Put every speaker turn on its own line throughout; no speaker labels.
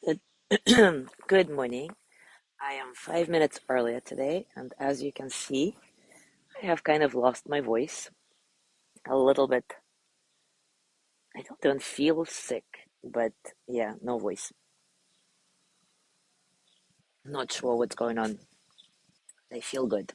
Good, good morning. I am 5 minutes earlier today, and as you can see, I have kind of lost my voice a little bit. I don't even feel sick, but yeah, no voice. Not sure what's going on. I feel good.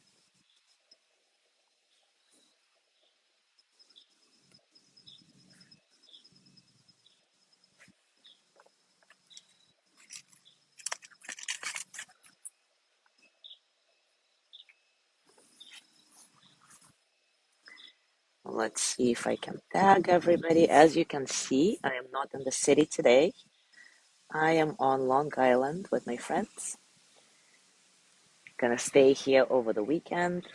Let's see if I can tag everybody. As you can see, I am not in the city today. I am on Long Island with my friends. Gonna stay here over the weekend,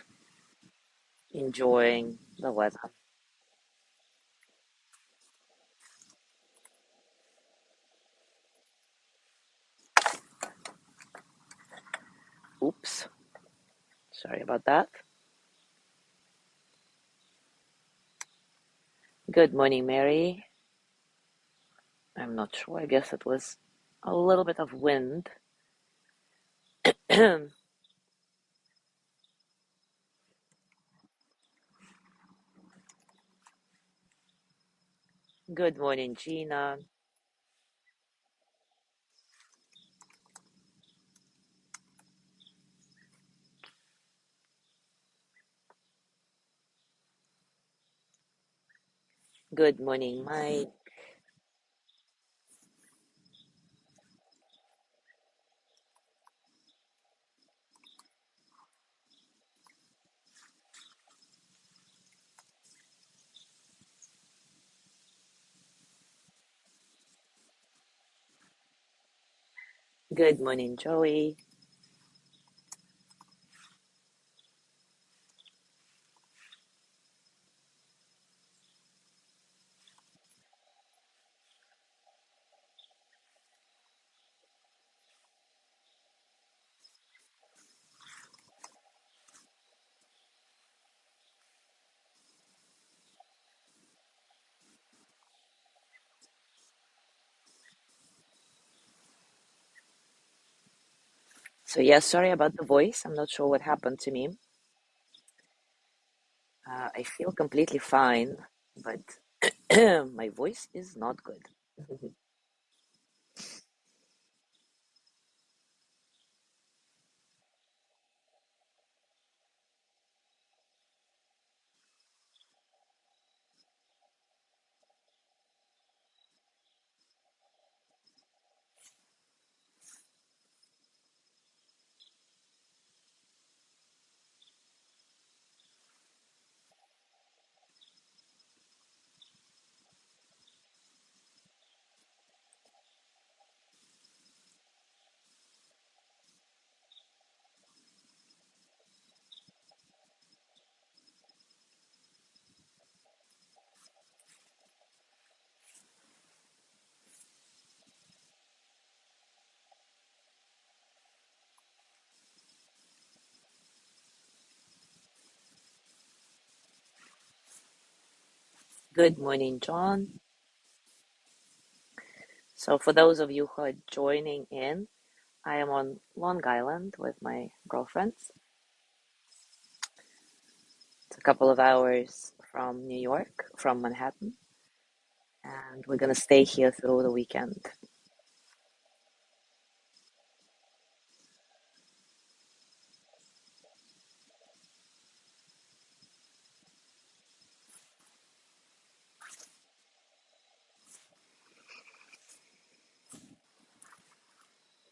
enjoying the weather. Oops, sorry about that. Good morning, Mary. I'm not sure. I guess it was a little bit of wind. Good morning, Gina. Good morning, Mike. Good morning, Joey. So, yeah, sorry about the voice. I'm not sure what happened to me. I feel completely fine, but my voice is not good. Good morning, John. So, for those of you who are joining in, I am on Long Island with my girlfriends. It's a couple of hours from New York, from Manhattan, and we're gonna stay here through the weekend.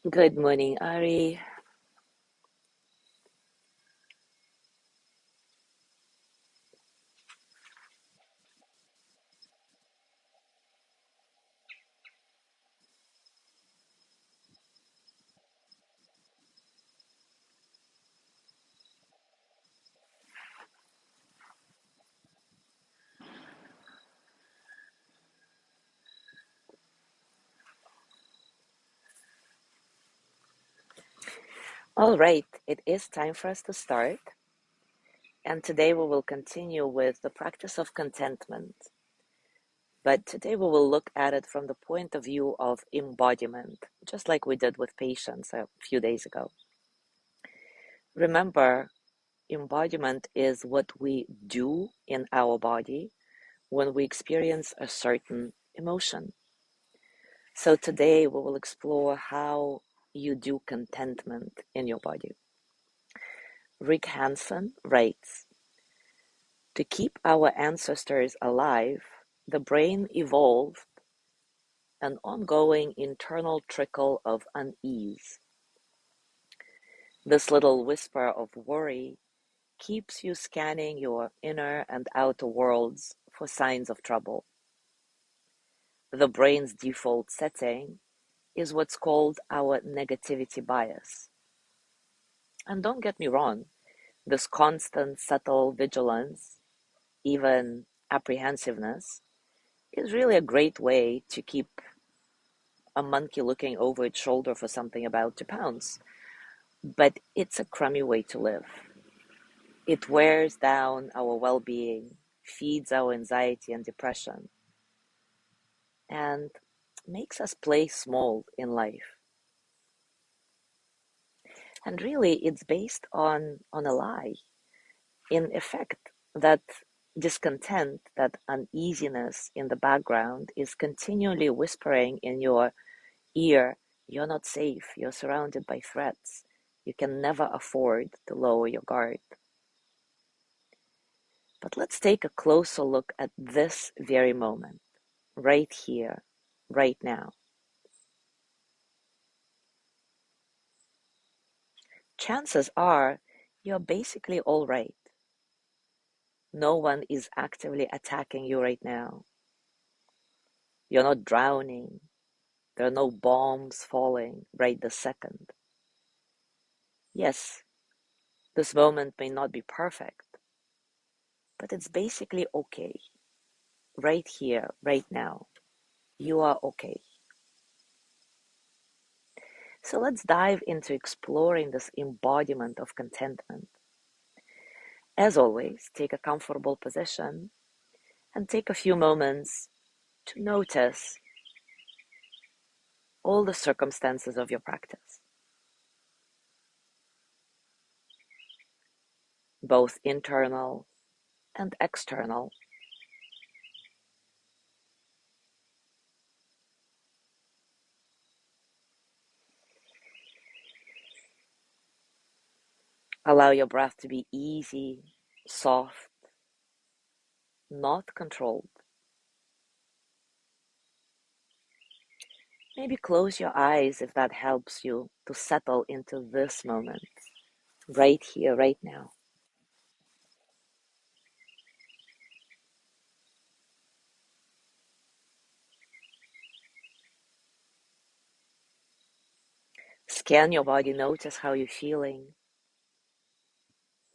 Good morning, Ari. All right, it is time for us to start. And today we will continue with the practice of contentment. But today we will look at it from the point of view of embodiment, just like we did with patients a few days ago. Remember, embodiment is what we do in our body when we experience a certain emotion. So today we will explore how you do contentment in your body. Rick Hansen writes, to keep our ancestors alive, the brain evolved an ongoing internal trickle of unease. This little whisper of worry keeps you scanning your inner and outer worlds for signs of trouble. The brain's default setting is what's called our negativity bias. And don't get me wrong, this constant subtle vigilance, even apprehensiveness, is really a great way to keep a monkey looking over its shoulder for something about to pounce. But it's a crummy way to live. It wears down our well-being, feeds our anxiety and depression, and makes us play small in life. And really, it's based on a lie. In effect, that discontent, that uneasiness in the background is continually whispering in your ear, you're not safe, you're surrounded by threats, you can never afford to lower your guard. But let's take a closer look at this very moment, right here, right now. Chances are you're basically all right. No one is actively attacking you right now. You're not drowning. There are no bombs falling right this second. Yes, this moment may not be perfect, but it's basically okay. Right here, right now. You are okay. So let's dive into exploring this embodiment of contentment. As always, take a comfortable position and take a few moments to notice all the circumstances of your practice, both internal and external. Allow your breath to be easy, soft, not controlled. Maybe close your eyes if that helps you to settle into this moment, right here, right now. Scan your body, notice how you're feeling.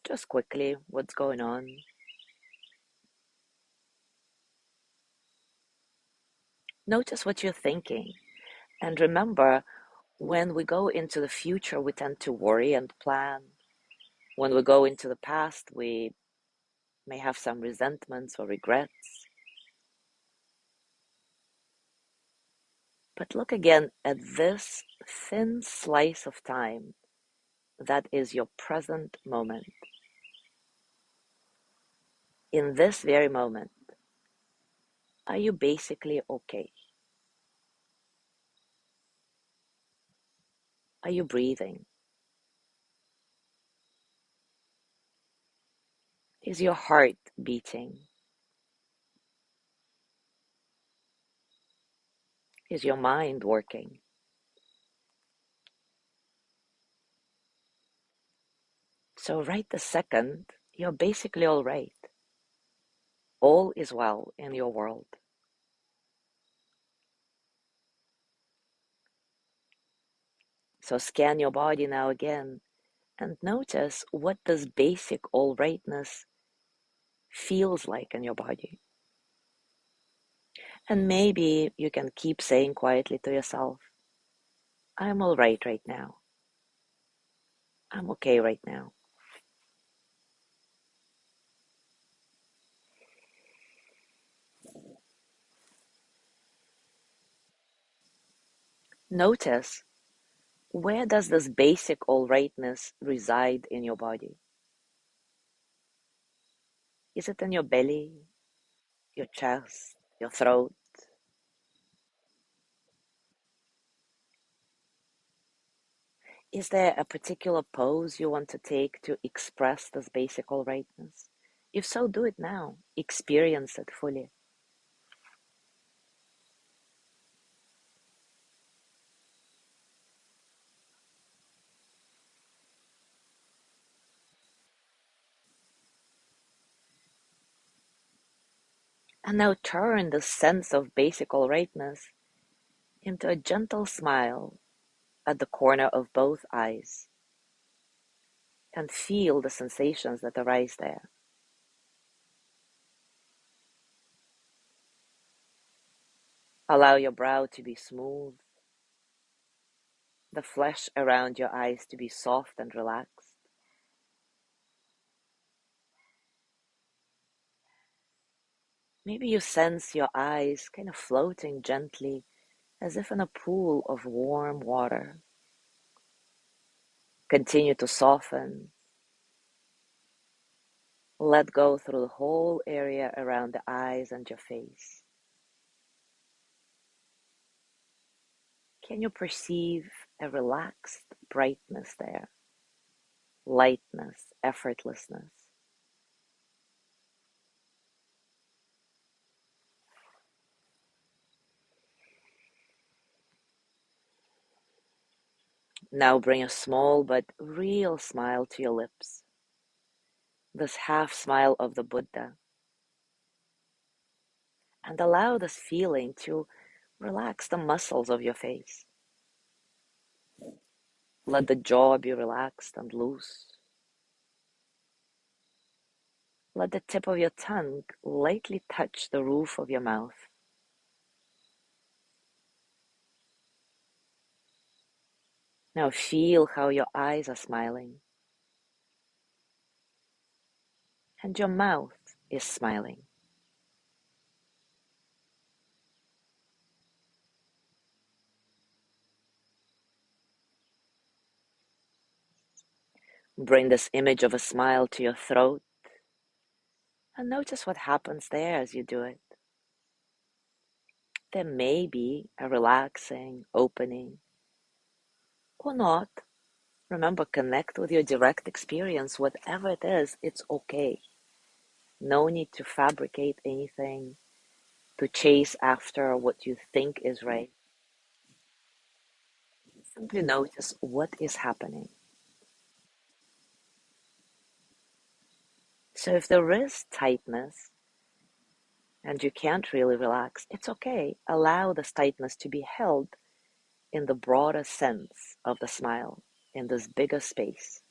Just quickly, what's going on? Notice what you're thinking. And remember, when we go into the future, we tend to worry and plan. When we go into the past, we may have some resentments or regrets. But look again at this thin slice of time that is your present moment. In this very moment, are you basically okay? Are you breathing? Is your heart beating? Is your mind working? So right this second, you're basically all right. All is well in your world. So scan your body now again and notice what this basic all rightness feels like in your body. And maybe you can keep saying quietly to yourself, I'm all right now. I'm okay right now. Notice, where does this basic alrightness reside in your body? Is it in your belly, your chest, your throat? Is there a particular pose you want to take to express this basic alrightness? If so, do it now. Experience it fully. And now turn the sense of basic alrightness into a gentle smile at the corner of both eyes, and feel the sensations that arise there. Allow your brow to be smooth, the flesh around your eyes to be soft and relaxed. Maybe you sense your eyes kind of floating gently as if in a pool of warm water. Continue to soften. Let go through the whole area around the eyes and your face. Can you perceive a relaxed brightness there? Lightness, effortlessness. Now bring a small but real smile to your lips. This half smile of the Buddha. And allow this feeling to relax the muscles of your face. Let the jaw be relaxed and loose. Let the tip of your tongue lightly touch the roof of your mouth. Now feel how your eyes are smiling and your mouth is smiling. Bring this image of a smile to your throat and notice what happens there as you do it. There may be a relaxing opening or not. Remember, connect with your direct experience. Whatever it is, it's okay. No need to fabricate anything, to chase after what you think is right. Simply notice what is happening. So if there is tightness and you can't really relax, it's okay. Allow this tightness to be held in the broader sense of the smile, in this bigger space.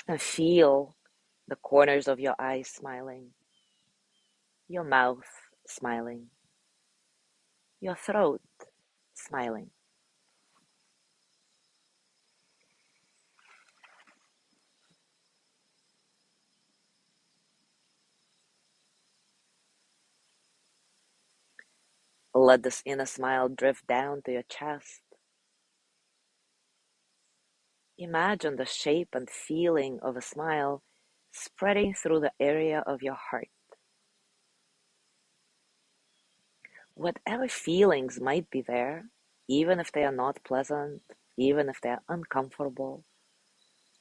And feel the corners of your eyes smiling, your mouth smiling, your throat smiling. Let this inner smile drift down to your chest. Imagine the shape and feeling of a smile spreading through the area of your heart. Whatever feelings might be there, even if they are not pleasant, even if they are uncomfortable,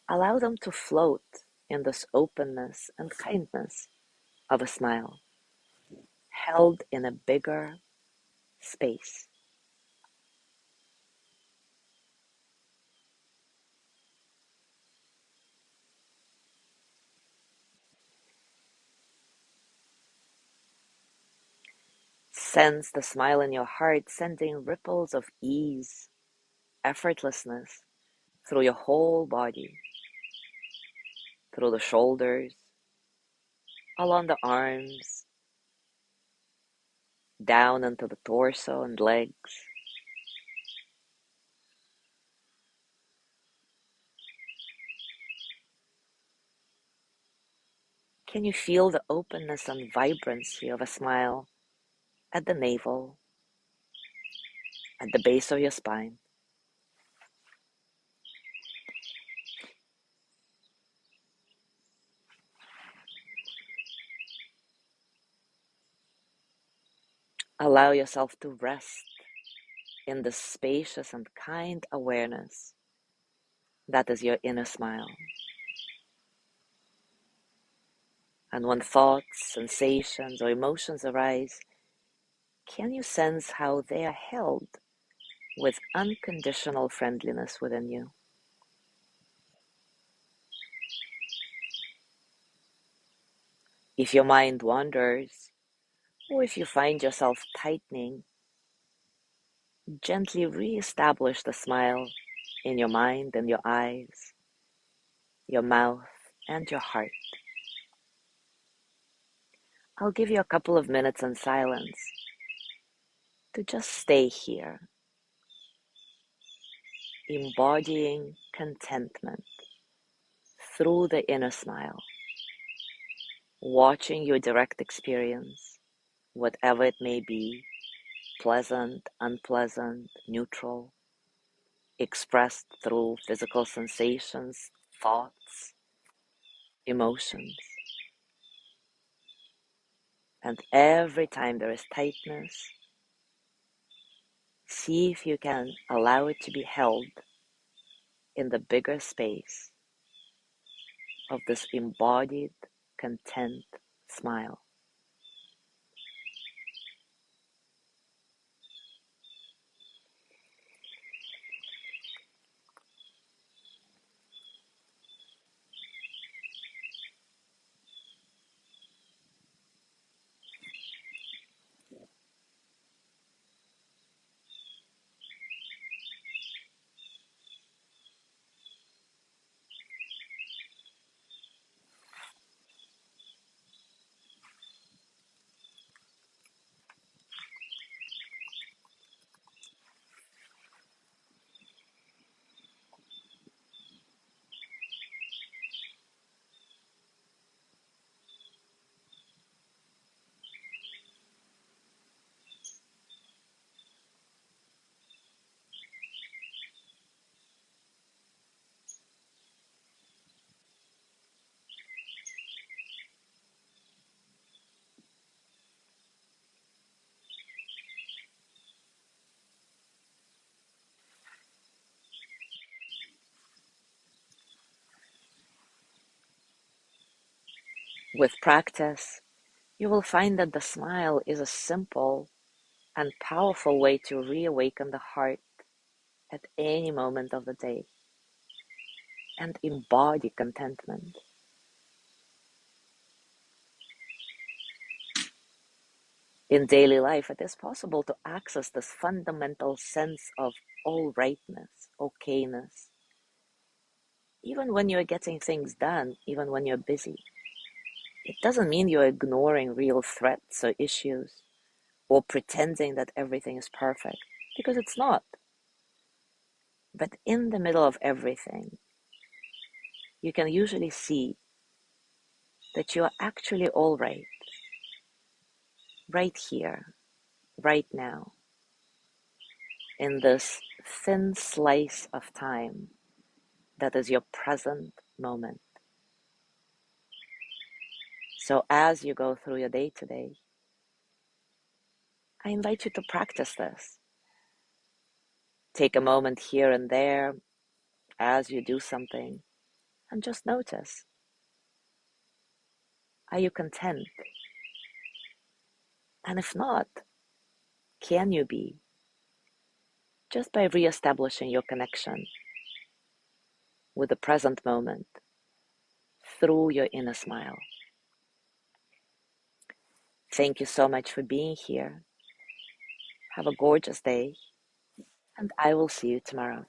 allow them to float in this openness and kindness of a smile, held in a bigger space. Sense the smile in your heart sending ripples of ease, effortlessness through your whole body, through the shoulders, along the arms, down into the torso and legs. Can you feel the openness and vibrancy of a smile at the navel, at the base of your spine. Allow yourself to rest in the spacious and kind awareness that is your inner smile. And when thoughts, sensations, or emotions arise, can you sense how they are held with unconditional friendliness within you? If your mind wanders, or if you find yourself tightening, gently re-establish the smile in your mind and your eyes, your mouth and your heart. I'll give you a couple of minutes in silence to just stay here, embodying contentment through the inner smile, watching your direct experience, whatever it may be, pleasant, unpleasant, neutral, expressed through physical sensations, thoughts, emotions. And every time there is tightness, see if you can allow it to be held in the bigger space of this embodied, content smile. With practice, you will find that the smile is a simple and powerful way to reawaken the heart at any moment of the day and embody contentment. In daily life, it is possible to access this fundamental sense of all rightness, okayness, even when you're getting things done, even when you're busy. It doesn't mean you're ignoring real threats or issues or pretending that everything is perfect, because it's not. But in the middle of everything, you can usually see that you are actually all right here, right now, in this thin slice of time that is your present moment. So as you go through your day today, I invite you to practice this. Take a moment here and there as you do something and just notice. Are you content? And if not, can you be? Just by re-establishing your connection with the present moment through your inner smile. Thank you so much for being here. Have a gorgeous day, and I will see you tomorrow.